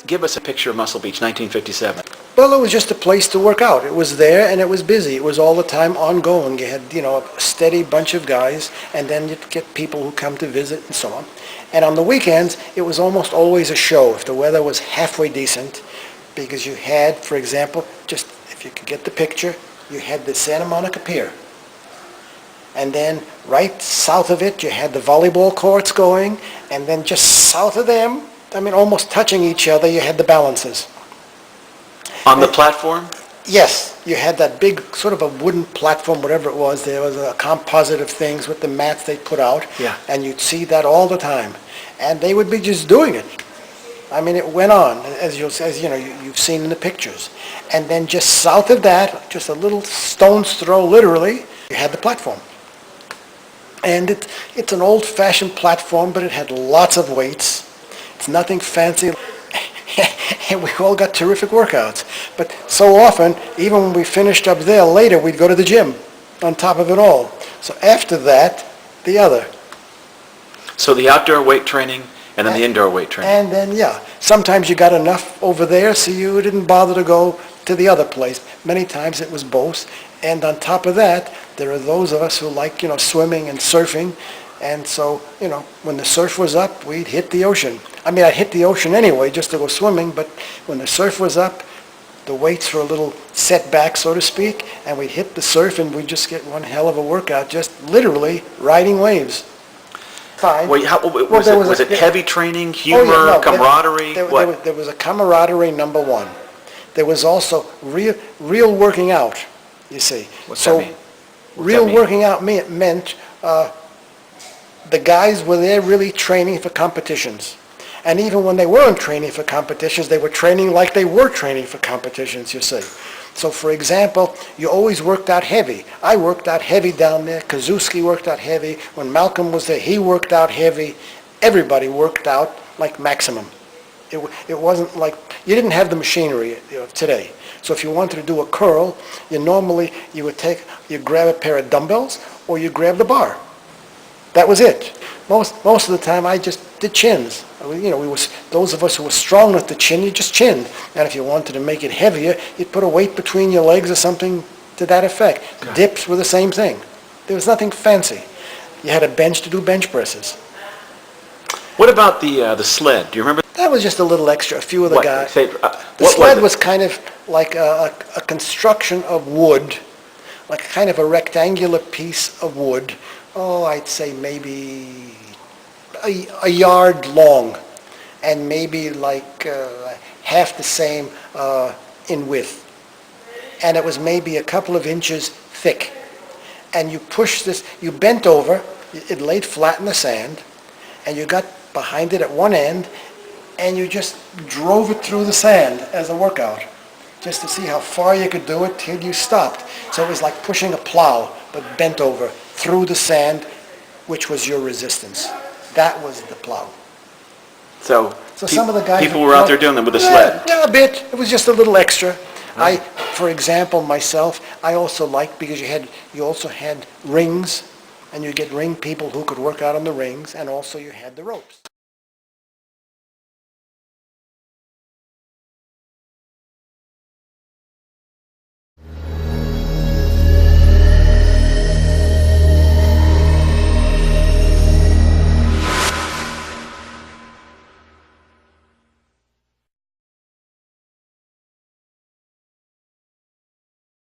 Give us a picture of Muscle Beach, 1957. Well, it was just a place to work out. It was there and it was busy. It was all the time ongoing. You had, a steady bunch of guys, and then you'd get people who come to visit and so on. And on the weekends, it was almost always a show if the weather was halfway decent, because you had, for example, just if you could get the picture, you had the Santa Monica Pier. And then right south of it, you had the volleyball courts going, and then just south of them, almost touching each other, you had the balances. On the platform? Yes, you had that big sort of a wooden platform, whatever it was. There was a composite of things with the mats they put out. Yeah. And you'd see that all the time. And they would be just doing it. It went on, as you've seen in the pictures. And then just south of that, just a little stone's throw, literally, you had the platform. And it's an old-fashioned platform, but it had lots of weights. It's nothing fancy. And we all got terrific workouts. But so often, even when we finished up there, later we'd go to the gym on top of it all. So after that, the other. So the outdoor weight training and then the indoor weight training. And then, sometimes you got enough over there, so you didn't bother to go to the other place. Many times it was both. And on top of that, there are those of us who like, swimming and surfing. And so, when the surf was up, we'd hit the ocean. I'd hit the ocean anyway just to go swimming, but when the surf was up, the weights were a little set back, so to speak, and we'd hit the surf and we'd just get one hell of a workout, just literally riding waves. Fine. Wait, was it heavy training, humor, camaraderie? There was a camaraderie, number one. There was also real working out, you see. What's that mean? Real working out meant the guys were there really training for competitions. And even when they weren't training for competitions, they were training like they were training for competitions, you see. So, for example, you always worked out heavy. I worked out heavy down there. Kazuski worked out heavy. When Malcolm was there, he worked out heavy. Everybody worked out like maximum. It wasn't like, you didn't have the machinery of today. So if you wanted to do a curl, you grab a pair of dumbbells or you grab the bar. That was it. Most of the time I just did chins. Those of us who were strong enough to chin, you just chinned. And if you wanted to make it heavier, you'd put a weight between your legs or something to that effect. Okay. Dips were the same thing. There was nothing fancy. You had a bench to do bench presses. What about the sled? Do you remember? That was just a little extra. A few of the guys. The sled was kind of like a construction of wood, like kind of a rectangular piece of wood. Oh, I'd say maybe a yard long, and maybe like half the same in width. And it was maybe a couple of inches thick. And you pushed this, you bent over, it laid flat in the sand, and you got behind it at one end, and you just drove it through the sand as a workout, just to see how far you could do it till you stopped. So it was like pushing a plow, but bent over through the sand, which was your resistance. That was the plow. So some of the guys people were out there doing them with a sled? Yeah, a bit. It was just a little extra. For example, myself, I also liked, because you also had rings, and you get ring people who could work out on the rings, and also you had the ropes.